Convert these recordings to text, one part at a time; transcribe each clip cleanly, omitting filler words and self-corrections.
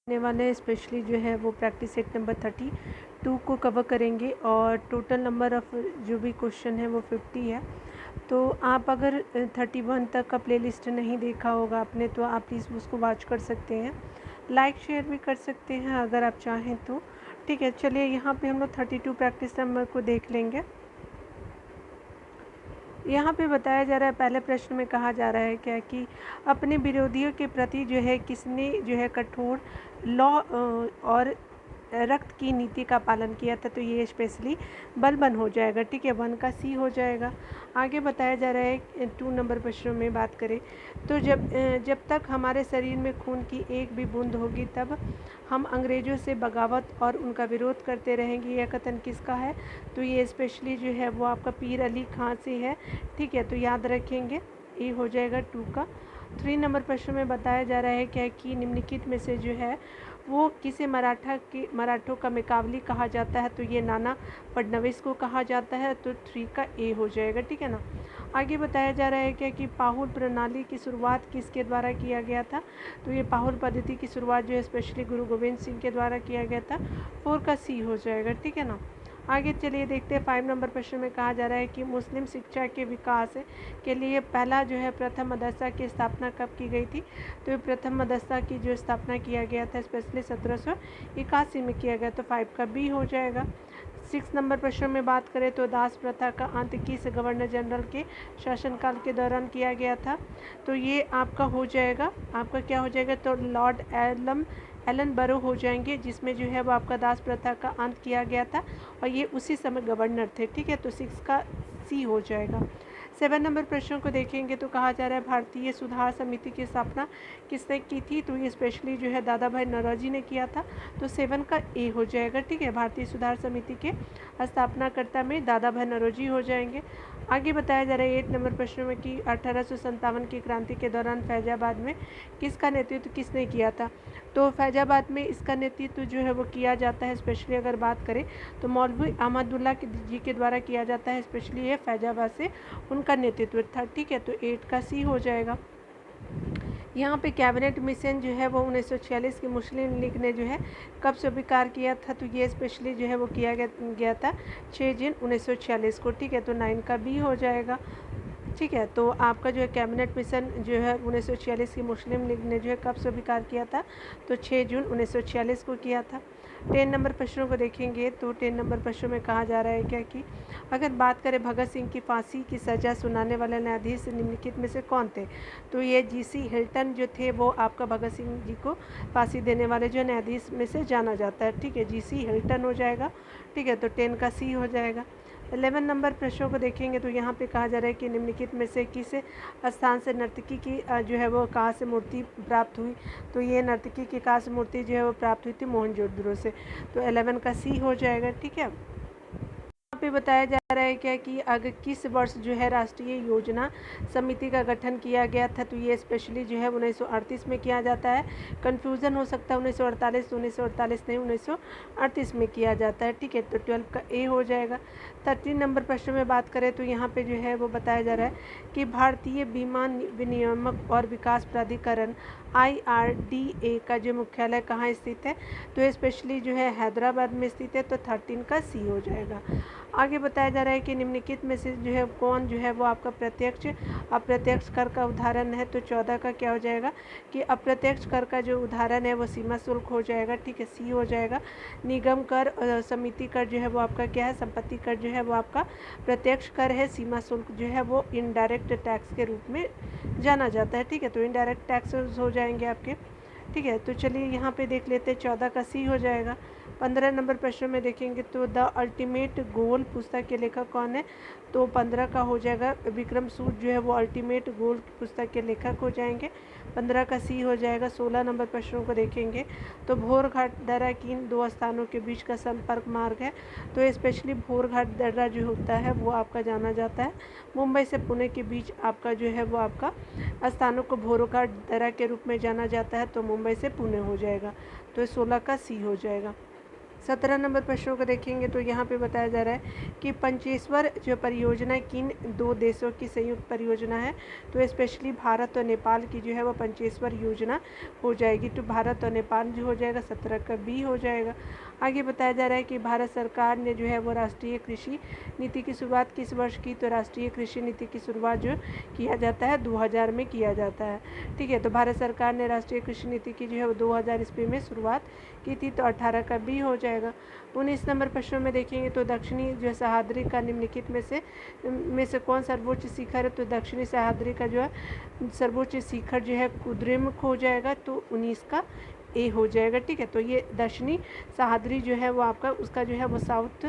ने वाले स्पेशली जो है वो प्रैक्टिस सेट नंबर 32 को कवर करेंगे और टोटल नंबर ऑफ़ जो भी क्वेश्चन है वो 50 है। तो आप अगर 31 तक का प्लेलिस्ट नहीं देखा होगा आपने तो आप प्लीज़ उसको वॉच कर सकते हैं, लाइक शेयर भी कर सकते हैं अगर आप चाहें तो। ठीक है, चलिए यहाँ पे हम लोग 32 प्रैक्टिस नंबर को देख लेंगे। यहाँ पे बताया जा रहा है, पहले प्रश्न में कहा जा रहा है क्या कि अपने विरोधियों के प्रति जो है किसने जो है कठोर लॉ और रक्त की नीति का पालन किया था, तो ये स्पेशली बलबन हो जाएगा। ठीक है, 1 का सी हो जाएगा। आगे बताया जा रहा है 2 नंबर प्रश्नों में बात करें तो जब तक हमारे शरीर में खून की एक भी बूंद होगी तब हम अंग्रेज़ों से बगावत और उनका विरोध करते रहेंगे। यह कथन किसका है, तो ये स्पेशली जो है वो आपका पीर अली खां से है। ठीक है, तो याद रखेंगे, ये हो जाएगा 2 का। 3 नंबर प्रश्न में बताया जा रहा है क्या कि निम्नलिखित में से जो है वो किसे मराठों का मुकाबली कहा जाता है, तो ये नाना फडणवीस को कहा जाता है, तो 3 का ए हो जाएगा। ठीक है ना। आगे बताया जा रहा है क्या कि पाहुल प्रणाली की शुरुआत किसके द्वारा किया गया था, तो ये पाहुल पद्धति की शुरुआत जो है स्पेशली गुरु गोविंद सिंह के द्वारा किया गया था। 4 का सी हो जाएगा। ठीक है ना। आगे चलिए देखते हैं 5 नंबर प्रश्न में कहा जा रहा है कि मुस्लिम शिक्षा के विकास के लिए पहला जो है प्रथम मदरसा की स्थापना कब की गई थी, तो प्रथम मदरसा की जो स्थापना किया गया था स्पेशली 1781 में किया गया, तो 5 का बी हो जाएगा। 6 नंबर प्रश्न में बात करें तो दास प्रथा का अंत किस गवर्नर जनरल के शासनकाल के दौरान किया गया था, तो ये आपका हो जाएगा, आपका क्या हो जाएगा, तो लॉर्ड एलन बरो हो जाएंगे, जिसमें जो है वो आपका दास प्रथा का अंत किया गया था और ये उसी समय गवर्नर थे। ठीक है, तो 6 का सी हो जाएगा। 7 नंबर प्रश्न को देखेंगे तो कहा जा रहा है भारतीय सुधार समिति की स्थापना किसने की थी, तो ये स्पेशली जो है दादा भाई नौरोजी ने किया था, तो 7 का ए हो जाएगा। ठीक है, भारतीय सुधार समिति के स्थापनाकर्ता में दादा भाई नौरोजी हो जाएंगे। आगे बताया जा रहा है 8 नंबर प्रश्न में कि 1857 की क्रांति के दौरान फैजाबाद में किसका नेतृत्व किसने किया था, तो फैजाबाद में इसका नेतृत्व जो है वो किया जाता है स्पेशली अगर बात करें तो मौलवी अहमदुल्ला जी के द्वारा किया जाता है, स्पेशली ये फैजाबाद से उनका नेतृत्व था। ठीक है, तो 8 का सी हो जाएगा। यहाँ पे कैबिनेट मिशन जो है वो 1946 की मुस्लिम लीग ने जो है कब स्वीकार किया था, तो ये स्पेशली जो है वो किया गया था 6 जून 1946 को। ठीक है, तो 9 का बी हो जाएगा। ठीक है, तो आपका जो है कैबिनेट मिशन जो है 1946 की मुस्लिम लीग ने जो है कब स्वीकार किया था, तो 6 जून 1946 को किया था। 10 नंबर प्रश्नों को देखेंगे तो 10 नंबर प्रश्नों में कहा जा रहा है क्या कि अगर बात करें भगत सिंह की फांसी की सज़ा सुनाने वाले न्यायाधीश निम्नलिखित में से कौन थे, तो ये जीसी हिल्टन जो थे वो आपका भगत सिंह जी को फांसी देने वाले जो न्यायाधीश में से जाना जाता है। ठीक है, जीसी हिल्टन हो जाएगा। ठीक है, तो 10 का सी हो जाएगा। 11 नंबर प्रश्नों को देखेंगे तो यहाँ पे कहा जा रहा है कि निम्नलिखित में से किस स्थान से नर्तकी की जो है वो कहाँ से मूर्ति प्राप्त हुई, तो ये नर्तकी की कहाँ से मूर्ति जो है वो प्राप्त हुई थी, मोहनजोदड़ो से, तो 11 का सी हो जाएगा। ठीक है, यहाँ पे बताया जा रहा है क्या कि अगर किस वर्ष जो है राष्ट्रीय योजना समिति का गठन किया गया था, तो ये स्पेशली जो है 1938 में किया जाता है। कन्फ्यूज़न हो सकता है 1948 तो 1948 नहीं 1938 में किया जाता है। ठीक है, तो 12 का ए हो जाएगा। 13 नंबर प्रश्न में बात करें तो यहाँ पे जो है वो बताया जा रहा है कि भारतीय बीमा विनियामक और विकास प्राधिकरण IRDA का जो मुख्यालय कहाँ स्थित है, तो स्पेशली जो है हैदराबाद में स्थित है, तो 13 का सी हो जाएगा। आगे बताया जा रहा है कि निम्नलिखित में से जो है कौन जो है वो आपका प्रत्यक्ष अप्रत्यक्ष कर का उदाहरण है, तो 14 का क्या हो जाएगा कि अप्रत्यक्ष कर का जो उदाहरण है वो सीमा शुल्क हो जाएगा। ठीक है, सी हो जाएगा। निगम कर समिति कर जो है वो आपका क्या है, संपत्ति कर जो है वो आपका प्रत्यक्ष कर है, सीमा शुल्क जो है वो इनडायरेक्ट टैक्स के रूप में जाना जाता है। ठीक है, तो इनडायरेक्ट टैक्स हो जाएंगे आपके। ठीक है, तो चलिए यहाँ पे देख लेते हैं, 14 का सी हो जाएगा। 15 नंबर प्रश्न में देखेंगे तो द अल्टीमेट गोल पुस्तक के लेखक कौन है, तो 15 का हो जाएगा विक्रम सूद जो है वो अल्टीमेट गोल पुस्तक के लेखक हो जाएंगे, 15 का सी हो जाएगा। 16 नंबर प्रश्नों को देखेंगे तो भोरघाट दर्रा किन दो स्थानों के बीच का संपर्क मार्ग है, तो स्पेशली भोरघाट दर्रा जो होता है वो आपका जाना जाता है मुंबई से पुणे के बीच आपका जो है वो आपका स्थानों को भोरघाट दर्रा के रूप में जाना जाता है, तो मुंबई से पुणे हो जाएगा, तो 16 का सी हो जाएगा। 17 नंबर प्रश्नों को देखेंगे तो यहाँ पे बताया जा रहा है कि पंचेश्वर जो परियोजना किन दो देशों की संयुक्त परियोजना है। तो स्पेशली भारत और नेपाल की जो है वो पंचेश्वर योजना हो जाएगी। तो भारत और नेपाल जो हो जाएगा 17 का बी हो जाएगा। आगे बताया जा रहा है कि भारत सरकार ने जो है वो राष्ट्रीय कृषि नीति की शुरुआत किस वर्ष की। तो राष्ट्रीय कृषि नीति की शुरुआत जो किया जाता है 2000 में किया जाता है। ठीक है, तो भारत सरकार ने राष्ट्रीय कृषि नीति की जो है वो 2000 ईस्वी में शुरुआत की थी। तो 18 का बी हो जाएगा। 19 नंबर प्रश्नों में देखेंगे तो दक्षिणी जो सह्याद्री का निम्नलिखित में से कौन सर्वोच्च शिखर है। तो दक्षिणी सह्याद्री का जो है सर्वोच्च शिखर जो है कुद्रेमुख हो जाएगा। तो 19 का ए हो जाएगा। ठीक है, तो ये दक्षिणी सह्याद्री जो है वो आपका उसका जो है वो साउथ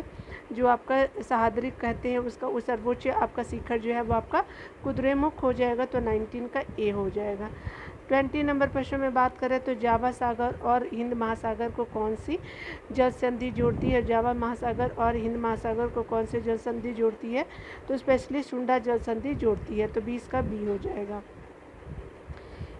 जो आपका सह्याद्री कहते हैं उसका वो सर्वोच्च आपका शिखर जो है वो आपका कुद्रेमुख हो जाएगा। तो 19 का ए हो जाएगा। 20 नंबर प्रश्न में बात करें तो जावा सागर और हिंद महासागर को कौन सी जल संधि जोड़ती है। जावा महासागर और हिंद महासागर को कौन सी जल संधि जोड़ती है। तो स्पेशली सुंडा जल संधि जोड़ती है। तो 20 का बी हो जाएगा।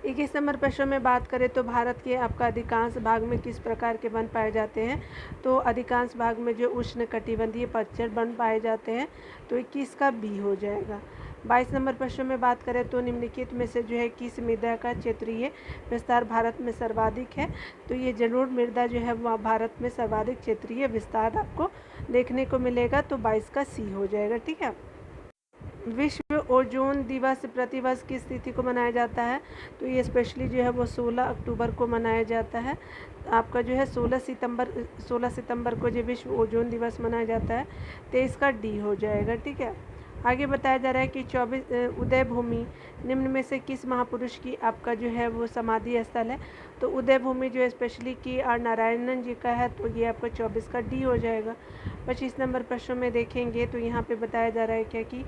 21 नंबर प्रश्न में बात करें तो भारत के आपका अधिकांश भाग में किस प्रकार के वन पाए जाते हैं। तो अधिकांश भाग में जो उष्ण कटिबंधीय पतझड़ वन पाए जाते हैं। तो 21 का बी हो जाएगा। 22 नंबर प्रश्न में बात करें तो निम्नलिखित में से जो है किस मृदा का क्षेत्रीय विस्तार भारत में सर्वाधिक है। तो ये जलोढ़ मृदा जो है वह भारत में सर्वाधिक क्षेत्रीय विस्तार आपको देखने को मिलेगा। तो 22 का सी हो जाएगा। ठीक है, विश्व ओजोन दिवस प्रतिवर्ष किस तिथि को मनाया जाता है। तो ये स्पेशली जो है वो 16 अक्टूबर को मनाया जाता है। आपका जो है 16 सितंबर को जो विश्व ओजोन दिवस मनाया जाता है। 23 का डी हो जाएगा। ठीक है, आगे बताया जा रहा है कि 24 उदय भूमि निम्न में से किस महापुरुष की आपका जो है वो समाधि स्थल है। तो उदय भूमि जो है स्पेशली की आर नारायणन जी का है। तो ये आपका 24 का डी हो जाएगा। 25 नंबर प्रश्न में देखेंगे तो यहाँ पे बताया जा रहा है क्या कि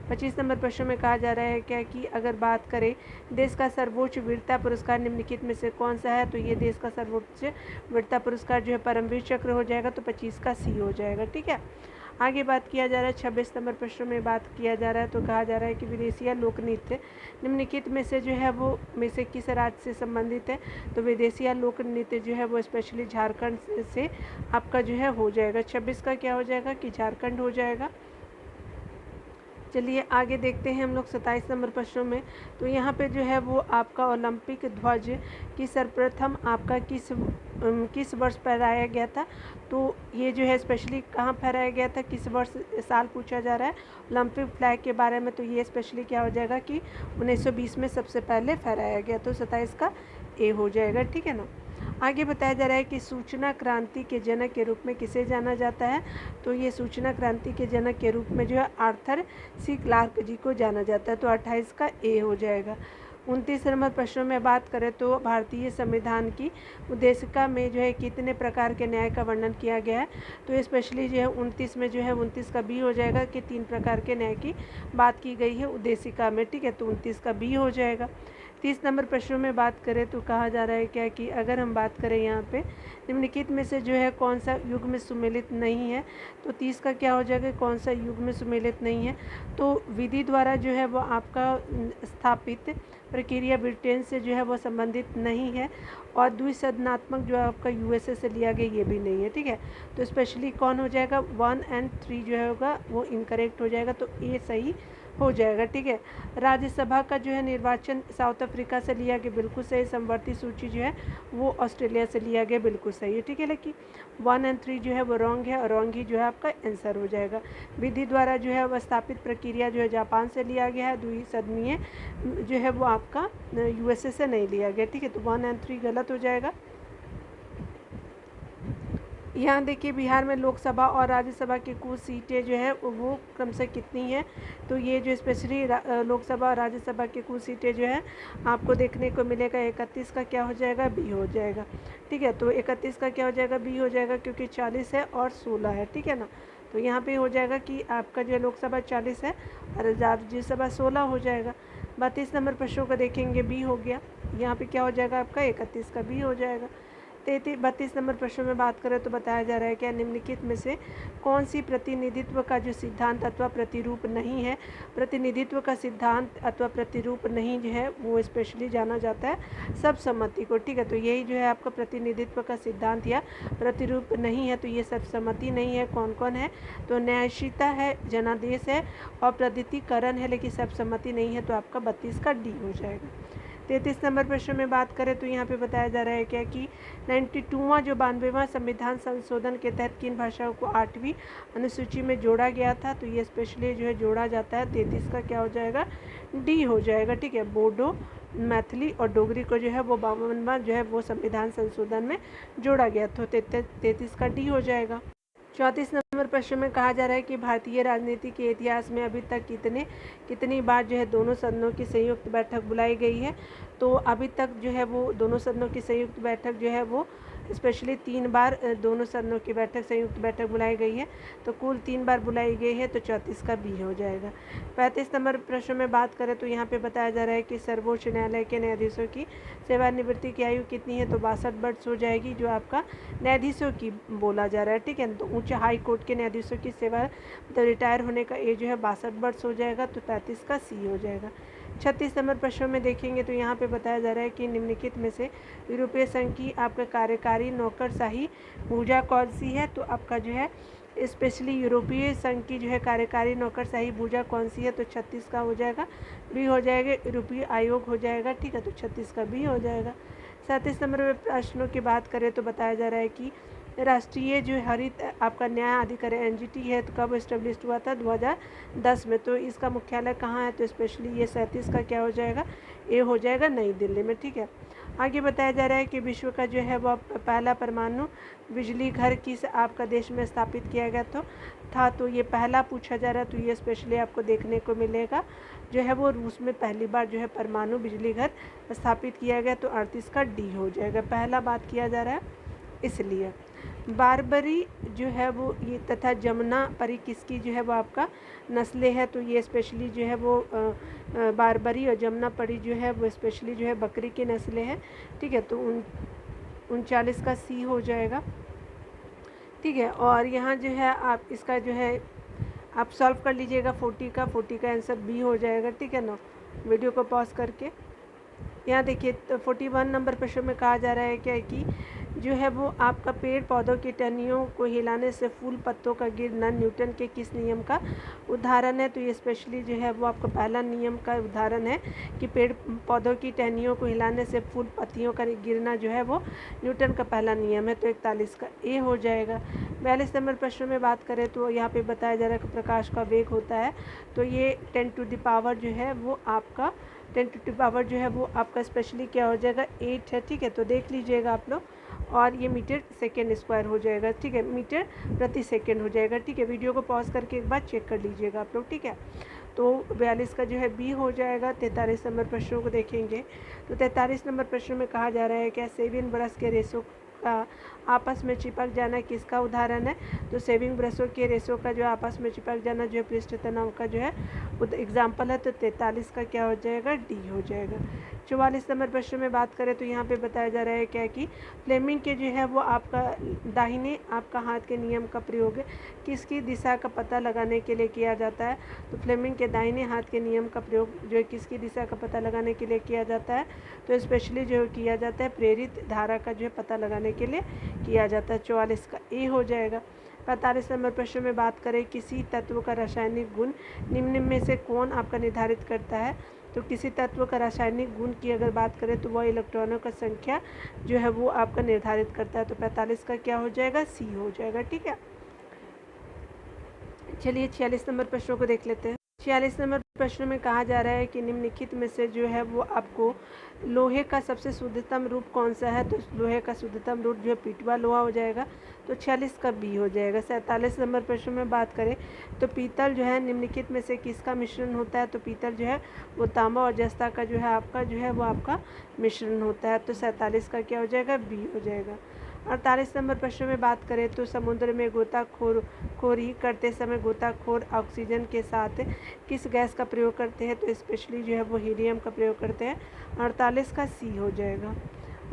25 नंबर प्रश्न में कहा जा रहा है क्या कि अगर बात करें देश का सर्वोच्च वीरता पुरस्कार निम्नलिखित में से कौन सा है। तो ये देश का सर्वोच्च वीरता पुरस्कार जो है परमवीर चक्र हो जाएगा। तो 25 का सी हो जाएगा। ठीक है, आगे बात किया जा रहा है 26 नंबर प्रश्न में बात किया जा रहा है। तो कहा जा रहा है कि विदेशिया लोक नृत्य निम्नलिखित में से जो है वो में से किस राज्य से संबंधित है। तो विदेशिया लोक नृत्य जो है वो स्पेशली झारखंड से आपका जो है हो जाएगा। 26 का क्या हो जाएगा कि झारखंड हो जाएगा। चलिए आगे देखते हैं हम लोग 27 नंबर प्रश्नों में। तो यहाँ पे जो है वो आपका ओलंपिक ध्वज की सर्वप्रथम आपका किस वर्ष फहराया गया था। तो ये जो है स्पेशली कहाँ फहराया गया था, किस वर्ष साल पूछा जा रहा है ओलंपिक फ्लैग के बारे में। तो ये स्पेशली क्या हो जाएगा कि 1920 में सबसे पहले फहराया गया। तो 27 का ए हो जाएगा। ठीक है ना, आगे बताया जा रहा है कि सूचना क्रांति के जनक के रूप में किसे जाना जाता है। तो ये सूचना क्रांति के जनक के रूप में जो है आर्थर सी क्लार्क जी को जाना जाता है। तो 28 का ए हो जाएगा। 29 नंबर प्रश्नों में बात करें तो भारतीय संविधान की उद्देशिका में जो है कितने प्रकार के न्याय का वर्णन किया गया है। तो स्पेशली जो है 29 में जो है 29 का बी हो जाएगा कि 3 प्रकार के न्याय की बात की गई है उद्देशिका में। ठीक है, तो 29 का बी हो जाएगा। 30 नंबर प्रश्नों में बात करें तो कहा जा रहा है क्या कि अगर हम बात करें यहाँ पे निम्नलिखित में से जो है कौन सा युग में सुमेलित नहीं है। तो 30 का क्या हो जाएगा कौन सा युग में सुमेलित नहीं है। तो विधि द्वारा जो है वो आपका स्थापित प्रक्रिया ब्रिटेन से जो है वो संबंधित नहीं है। और द्विसदनात्मक जो है आपका यूएसए से लिया गया ये भी नहीं है। ठीक है, तो स्पेशली कौन हो जाएगा 1 और 3 जो है होगा वो इनकरेक्ट हो जाएगा। तो ए सही हो जाएगा। ठीक है, राज्यसभा का जो है निर्वाचन साउथ अफ्रीका से लिया गया बिल्कुल सही। समवर्ती सूची जो है वो ऑस्ट्रेलिया से लिया गया बिल्कुल सही है। ठीक है, लेकिन 1 और 3 जो है वो रॉन्ग है और रॉन्ग ही जो है आपका आंसर हो जाएगा। विधि द्वारा जो है वह स्थापित प्रक्रिया जो है जापान से लिया गया है। द्विसदनीय जो है वो आपका यूएसए से नहीं लिया गया। ठीक है, तो 1 और 3 गलत हो जाएगा। यहाँ देखिए बिहार में लोकसभा और राज्यसभा की कुल सीटें जो है वो क्रमशः कितनी है। तो ये जो स्पेशली लोकसभा और राज्यसभा की कुल सीटें जो है आपको देखने को मिलेगा 31 का क्या हो जाएगा बी हो जाएगा। ठीक है, तो 31 का क्या हो जाएगा बी हो जाएगा क्योंकि 40 है और 16 है। ठीक है ना, तो यहाँ पे हो जाएगा कि आपका जो लोकसभा 40 है और राज्यसभा 16 हो जाएगा। 32 नंबर प्रश्नों को देखेंगे बी हो गया। यहाँ पे क्या हो जाएगा आपका 31 का बी हो जाएगा। 32 नंबर प्रश्न में बात करें तो बताया जा रहा है कि निम्नलिखित में से कौन सी प्रतिनिधित्व का जो सिद्धांत अथवा प्रतिरूप नहीं है। प्रतिनिधित्व का सिद्धांत अथवा प्रतिरूप नहीं जो है वो स्पेशली जाना जाता है सर्वसम्मति को, ठीक है। तो यही जो है आपका प्रतिनिधित्व का सिद्धांत या प्रतिरूप नहीं है, तो ये सर्वसम्मति नहीं है। कौन कौन है, तो न्यायशीलता है, जनादेश है और प्रगतिकरण है, लेकिन सर्वसम्मति नहीं है, तो आपका 32 का डी हो जाएगा। 33 नंबर प्रश्न में बात करें तो यहाँ पे बताया जा रहा है क्या कि 92वां जो 92वां संविधान संशोधन के तहत किन भाषाओं को 8वीं अनुसूची में जोड़ा गया था, तो ये स्पेशली जो है जोड़ा जाता है। 33 का क्या हो जाएगा, डी हो जाएगा, ठीक है। बोडो, मैथिली और डोगरी को जो है वो 52वां जो है वो संविधान संशोधन में जोड़ा गया, तो 33 का डी हो जाएगा। 34 नंबर प्रश्न में कहा जा रहा है कि भारतीय राजनीति के इतिहास में अभी तक कितनी बार जो है दोनों सदनों की संयुक्त बैठक बुलाई गई है, तो अभी तक जो है वो दोनों सदनों की संयुक्त बैठक जो है वो स्पेशली 3 बार दोनों सदनों की संयुक्त बैठक बुलाई गई है, तो कुल 3 बार बुलाई गई है, तो 34 का बी हो जाएगा। 35 नंबर प्रश्न में बात करें तो यहाँ पे बताया जा रहा है कि सर्वोच्च न्यायालय के न्यायाधीशों की सेवानिवृत्ति की आयु कितनी है, तो 62 वर्ष हो जाएगी, जो आपका न्यायाधीशों की बोला जा रहा है, ठीक है। तो उच्च हाई कोर्ट के न्यायाधीशों की सेवा तो रिटायर होने का एज जो है 62 वर्ष हो जाएगा, तो 35 का सी हो जाएगा। 36 नंबर प्रश्नों में देखेंगे तो यहाँ पे बताया जा रहा है कि निम्नलिखित में से यूरोपीय संघ की आपका कार्यकारी नौकरशाही भुजा कौन सी है, तो आपका जो है स्पेशली यूरोपीय संघ की जो है कार्यकारी नौकरशाही भुजा कौन सी है, तो 36 का हो जाएगा, बी हो जाएगा। यूरोपीय आयोग हो जाएगा, ठीक है, तो 36 का बी हो जाएगा। 37 नंबर में प्रश्नों की बात करें तो बताया जा रहा है कि राष्ट्रीय जो हरित आपका न्याय अधिकारी एनजीटी है, तो कब इस्टेब्लिश हुआ था, 2010 में, तो इसका मुख्यालय कहाँ है, तो स्पेशली ये 37 का क्या हो जाएगा, ए हो जाएगा, नई दिल्ली में, ठीक है। आगे बताया जा रहा है कि विश्व का जो है वह पहला परमाणु बिजली घर किस आपका देश में स्थापित किया गया था, तो ये पहला पूछा जा रहा है, तो ये स्पेशली आपको देखने को मिलेगा जो है वो रूस में पहली बार जो है परमाणु बिजली घर स्थापित किया गया, तो 38 का डी हो जाएगा, पहला बात किया जा रहा है इसलिए। बारबरी जो है वो ये तथा जमुना परी किसकी जो है वो आपका नस्लें है, तो ये स्पेशली जो है वो बारबरी और जमुना परी जो है वो स्पेशली जो है बकरी की नस्लें हैं, ठीक है। तो 39 का सी हो जाएगा, ठीक है। और यहाँ जो है आप इसका जो है आप सॉल्व कर लीजिएगा 40 का आंसर बी हो जाएगा, ठीक है ना। वीडियो को पॉज करके यहाँ देखिए, तो 41 नंबर प्रश्न में कहा जा रहा है क्या कि जो है वो आपका पेड़ पौधों की टहनियों को हिलाने से फूल पत्तों का गिरना न्यूटन के किस नियम का उदाहरण है, तो ये स्पेशली जो है वो आपका पहला नियम का उदाहरण है कि पेड़ पौधों की टहनियों को हिलाने से फूल पत्तियों का गिरना जो है वो न्यूटन का पहला नियम है, तो 41 का ए हो जाएगा। 42 नंबर प्रश्न में बात करें तो यहाँ पे बताया जा रहा है कि प्रकाश का वेग होता है, तो ये 10 टू द पावर जो है वो आपका 10 टू द पावर जो है वो आपका स्पेशली क्या हो जाएगा 8 है, ठीक है। तो देख लीजिएगा आप लोग, और ये मीटर सेकेंड स्क्वायर हो जाएगा, ठीक है, मीटर प्रति सेकेंड हो जाएगा, ठीक है। वीडियो को पॉज करके एक बार चेक कर लीजिएगा आप लोग, ठीक है। तो 42 का जो है बी हो जाएगा। 43 नंबर प्रश्नों को देखेंगे तो 43 नंबर प्रश्न में कहा जा रहा है क्या सेविंग ब्रश के रेशों का आपस में चिपक जाना किसका उदाहरण है, तो सेविंग ब्रशों के रेशों का जो आपस में चिपक जाना जो है पृष्ठ तनाव का जो है एग्जाम्पल है, तो 43 का क्या हो जाएगा डी हो जाएगा। 44 नंबर प्रश्न में बात करें तो यहाँ पे बताया जा रहा है क्या कि फ्लेमिंग के जो है वो आपका दाहिने आपका हाथ के नियम का प्रयोग किसकी दिशा का पता लगाने के लिए किया जाता है, तो फ्लेमिंग के दाहिने हाथ के नियम का प्रयोग जो है किसकी दिशा का पता लगाने के लिए किया जाता है, तो स्पेशली जो किया जाता है प्रेरित धारा का जो है पता लगाने के लिए किया जाता है। 44 का ए हो जाएगा। 45 नंबर प्रश्न में बात करें किसी तत्व का रासायनिक गुण निम्न में से कौन आपका निर्धारित करता है, तो किसी तत्व का रासायनिक गुण की अगर बात करें तो वह इलेक्ट्रॉनों का संख्या जो है वो आपका निर्धारित करता है, तो 45 का क्या हो जाएगा सी हो जाएगा, ठीक है। चलिए 46 नंबर प्रश्नों को देख लेते हैं। 46 नंबर प्रश्न में कहा जा रहा है कि निम्नलिखित में से जो है वो आपको लोहे का सबसे शुद्धतम रूप कौन सा है, तो लोहे का शुद्धतम रूप जो है पीटवा लोहा हो जाएगा, तो 46 का बी हो जाएगा। 47 नंबर प्रश्न में बात करें तो पीतल जो है निम्नलिखित में से किसका मिश्रण होता है, तो पीतल जो है वो तांबा और जस्ता का जो है आपका जो है वो आपका मिश्रण होता है, तो 47 का क्या हो जाएगा बी हो जाएगा। 48 नंबर प्रश्न में बात करें तो समुद्र में गोताखोरी करते समय गोताखोर ऑक्सीजन के साथ किस गैस का प्रयोग करते हैं, तो स्पेशली जो है वो हीलियम का प्रयोग करते हैं, 48 का सी हो जाएगा।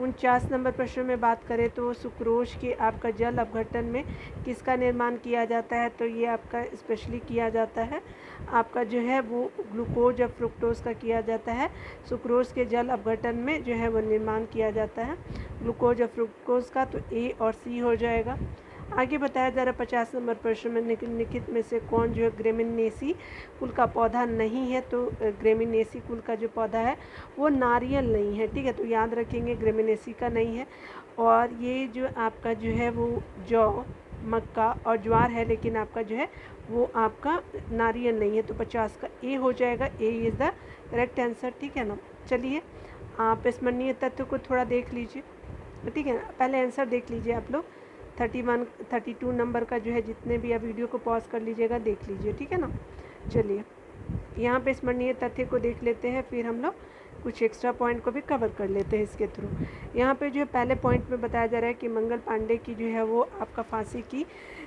49 नंबर प्रश्न में बात करें तो सुक्रोज के आपका जल अपघटन में किसका निर्माण किया जाता है, तो ये आपका स्पेशली किया जाता है आपका जो है वो ग्लूकोज और फ्रुक्टोज का किया जाता है। सुक्रोज के जल अपघटन में जो है वो निर्माण किया जाता है ग्लूकोज और फ्रुक्टोज का, तो ए और सी हो जाएगा। आगे बताया जा रहा है 50 नंबर प्रश्न में निम्नलिखित में से कौन जो है ग्रेमिनेसी कुल का पौधा नहीं है, तो ग्रेमिनेसी कुल का जो पौधा है वो नारियल नहीं है, ठीक है। तो याद रखेंगे ग्रेमिनेसी का नहीं है। और ये जो आपका जो है वो जौ, मक्का और ज्वार है, लेकिन आपका जो है वो आपका नारियल नहीं है, तो 50 का ए हो जाएगा। A is the correct answer, ठीक है ना। चलिए आप स्मरणीय तत्व को थोड़ा देख लीजिए, ठीक है ना। पहले आंसर देख लीजिए आप लोग, 31 32 नंबर का जो है, जितने भी आप वीडियो को पॉज कर लीजिएगा देख लीजिए, ठीक है ना। चलिए यहाँ पे स्मरणीय तथ्य को देख लेते हैं, फिर हम लोग कुछ एक्स्ट्रा पॉइंट को भी कवर कर लेते हैं इसके थ्रू। यहाँ पे जो है पहले पॉइंट में बताया जा रहा है कि मंगल पांडे की जो है वो आपका फांसी की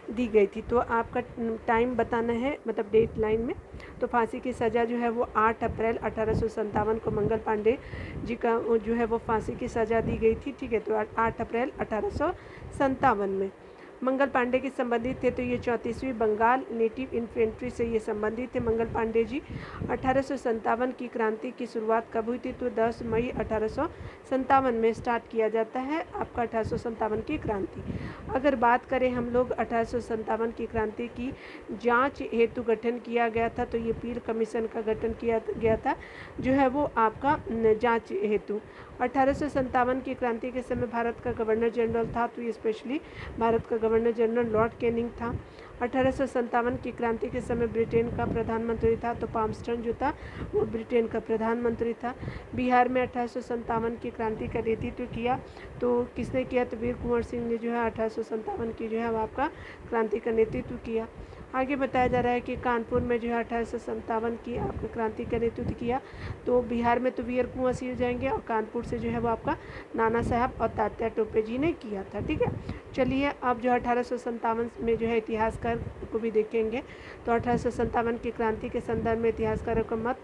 दी गई थी, तो आपका टाइम बताना है, मतलब डेट लाइन में। तो फांसी की सज़ा जो है वो 8 अप्रैल 1857 को मंगल पांडे जी का जो है वो फांसी की सज़ा दी गई थी, ठीक है। तो 8 अप्रैल 1857 में मंगल पांडे के संबंधित थे, तो ये 34वीं बंगाल नेटिव इन्फेंट्री से ये संबंधित थे मंगल पांडे जी। 1857 की क्रांति की शुरुआत कब हुई थी, तो 10 मई 1857 में स्टार्ट किया जाता है आपका 1857 की क्रांति। अगर बात करें हम लोग 1857 की क्रांति की जांच हेतु गठन किया गया था, तो ये पील कमीशन का गठन किया गया था जो है वो आपका जांच हेतु। 1857 की क्रांति के समय भारत का गवर्नर जनरल था, तो ये स्पेशली भारत का गवर्नर जनरल लॉर्ड कैनिंग था। 1857 की क्रांति के समय ब्रिटेन का प्रधानमंत्री था, तो पामस्टन जो था वो ब्रिटेन का प्रधानमंत्री था। बिहार में 1857 की क्रांति का नेतृत्व किया, तो किसने किया, तो वीर कुंवर सिंह ने जो है 1857 की जो है वो आपका क्रांति का नेतृत्व किया। आगे बताया जा रहा है कि कानपुर में जो है 1857 की आपकी क्रांति का नेतृत्व किया, तो बिहार में तो वीर कुंवर सिंह हो जाएंगे, और कानपुर से जो है वो आपका नाना साहब और तात्या टोपे जी ने किया था, ठीक है। चलिए अब जो 1857 में जो है इतिहासकार को भी देखेंगे, तो 1857 की क्रांति के संदर्भ में इतिहासकारों का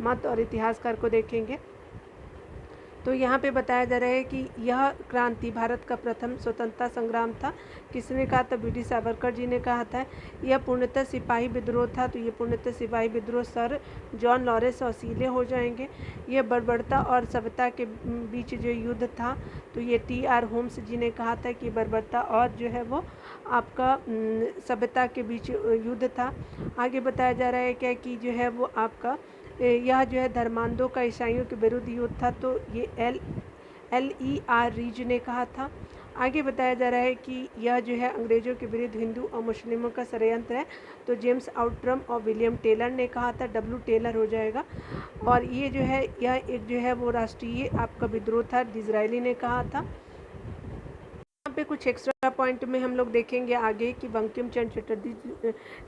मत और इतिहासकार को देखेंगे। तो यहाँ पे बताया जा रहा है कि यह क्रांति भारत का प्रथम स्वतंत्रता संग्राम था। किसने कहा था, बी डी सावरकर जी ने कहा था। यह पूर्णतः सिपाही विद्रोह था, तो ये पूर्णतः सिपाही विद्रोह सर जॉन लॉरेंस और सीले हो जाएंगे। यह बर्बरता और सभ्यता के बीच जो युद्ध था, तो ये टी आर होम्स जी ने कहा था कि बर्बरता और जो है वो आपका सभ्यता के बीच युद्ध था। आगे बताया जा रहा है क्या कि जो है वो आपका यह जो है धर्मांधों का ईसाइयों के विरुद्ध युद्ध था, तो ये LER रीज ने कहा था। आगे बताया जा रहा है कि यह जो है अंग्रेज़ों के विरुद्ध हिंदू और मुस्लिमों का षड्यंत्र है, तो जेम्स आउटरम और विलियम टेलर ने कहा था, W टेलर हो जाएगा। और ये जो है यह एक जो है वो राष्ट्रीय आपका विद्रोह था, डिज़रायली ने कहा था। यहाँ पे कुछ एक्स्ट्रा पॉइंट में हम लोग देखेंगे आगे कि बंकिम चंद्र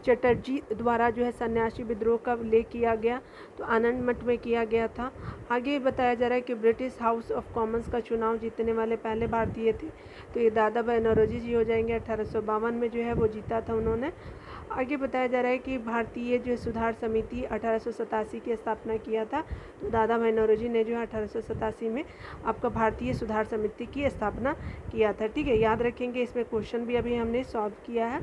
चटर्जी द्वारा जो है सन्यासी विद्रोह का उल्लेख किया गया, तो आनंद मठ में किया गया था। आगे बताया जा रहा है कि ब्रिटिश हाउस ऑफ कॉमन्स का चुनाव जीतने वाले पहले भारतीय थे, तो ये दादा भाई नौरोजी जी हो जाएंगे। 1852 में जो है वो जीता था उन्होंने। आगे बताया जा रहा है कि भारतीय जो सुधार समिति 1887 की स्थापना किया था, तो दादा भाई नौरोजी ने जो है 1887 में आपका भारतीय सुधार समिति की स्थापना किया था, ठीक है। याद रखेंगे, इसमें क्वेश्चन भी अभी हमने सॉल्व किया है।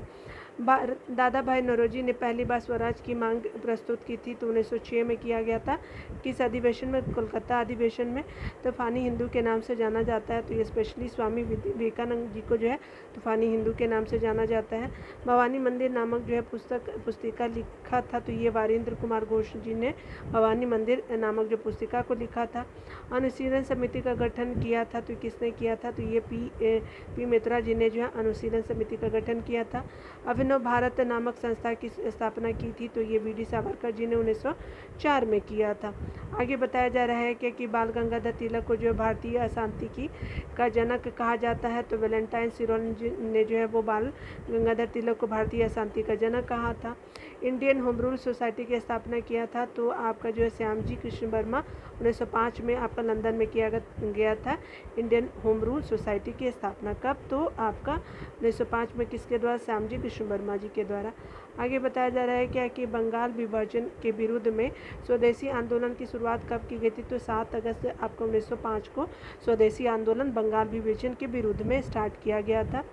दादा भाई नौरोजी ने पहली बार स्वराज की मांग प्रस्तुत की थी, तो 1906 में किया गया था। किस अधिवेशन में, कोलकाता अधिवेशन में। तूफानी हिंदू के नाम से जाना जाता है, तो ये स्पेशली स्वामी विवेकानंद जी को जो है तूफानी हिंदू के नाम से जाना जाता है। भवानी मंदिर नामक जो है पुस्तिका लिखा था, तो ये वारेंद्र कुमार घोष जी ने भवानी मंदिर नामक जो पुस्तिका को लिखा था। अनुशीलन समिति का गठन किया था, तो किसने किया था, तो ये पी मित्रा जी ने जो है अनुशीलन समिति का गठन किया था। अभिनव भारत नामक संस्था की स्थापना की थी, तो ये वी.डी. सावरकर जी ने 1904 में किया था। आगे बताया जा रहा है कि बाल गंगाधर तिलक को जो भारतीय अशांति की का जनक कहा जाता है, तो वैलेंटाइन सिरोन ने जो है वो बाल गंगाधर तिलक को भारतीय अशांति का जनक कहा था। इंडियन होम रूल सोसाइटी की स्थापना किया था, तो आपका जो है श्यामजी कृष्ण वर्मा 1905 में आपका लंदन में किया गया था इंडियन होम रूल सोसाइटी की स्थापना। कब, तो आपका 1905 में किसके द्वारा, श्यामजी कृष्ण वर्मा वर्मा जी के द्वारा। आगे बताया जा रहा है क्या कि बंगाल विभाजन के विरुद्ध में स्वदेशी आंदोलन की शुरुआत कब की गई थी? तो 7 अगस्त आपको 1905 को स्वदेशी आंदोलन बंगाल विभाजन के विरुद्ध में स्टार्ट किया गया था।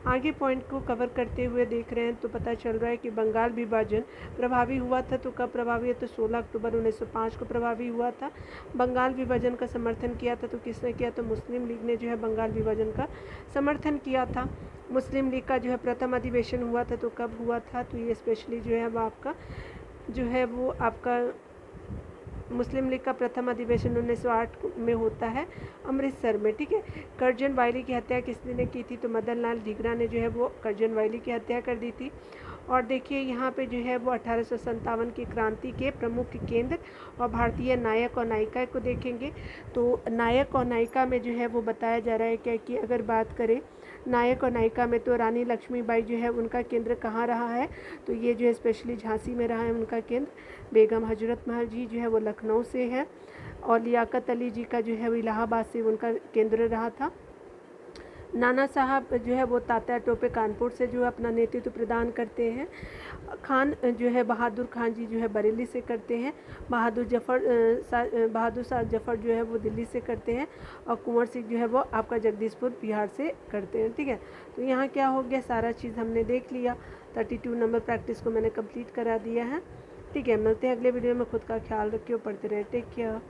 आगे पॉइंट को कवर करते हुए देख रहे हैं तो पता चल रहा है कि बंगाल विभाजन प्रभावी हुआ था, तो कब प्रभावी है? तो 16 अक्टूबर 1905 को प्रभावी हुआ था। बंगाल विभाजन का समर्थन किया था, तो किसने किया? तो मुस्लिम लीग ने जो है बंगाल विभाजन का समर्थन किया था। मुस्लिम लीग का जो है प्रथम अधिवेशन हुआ था, तो कब हुआ था? तो ये स्पेशली जो है वो आपका जो है वो आपका मुस्लिम लीग का प्रथम अधिवेशन 1908 में होता है अमृतसर में, ठीक है। करजन वायली की हत्या किसने ने की थी? तो मदन लाल ढींगरा ने जो है वो करजन वायली की हत्या कर दी थी। और देखिए यहाँ पे जो है वो 1857 की क्रांति के प्रमुख केंद्र और भारतीय नायक और नायिका को देखेंगे। तो नायक और नायिका में जो है वो बताया जा रहा है क्या कि अगर बात करें नायक और नायिका में, तो रानी लक्ष्मीबाई जो है उनका केंद्र कहाँ रहा है? तो ये जो है स्पेशली झांसी में रहा है उनका केंद्र। बेगम हजरत महल जी जो है वो लखनऊ से है, और लियाकत अली जी का जो है वो इलाहाबाद से उनका केंद्र रहा था। नाना साहब जो है वो तात्या टोपे कानपुर से जो है अपना नेतृत्व प्रदान करते हैं। खान जो है बहादुर खान जी जो है बरेली से करते हैं। बहादुर शाह जफ़र जो है वो दिल्ली से करते हैं, और कुंवर सिंह जो है वो आपका जगदीशपुर बिहार से करते हैं, ठीक है। तो यहाँ क्या हो गया, सारा चीज़ हमने देख लिया। 32 नंबर प्रैक्टिस को मैंने कंप्लीट करा दिया है, ठीक है। मिलते हैं अगले वीडियो में। खुद का ख्याल रखिए, पढ़ते रहे, टेक केयर।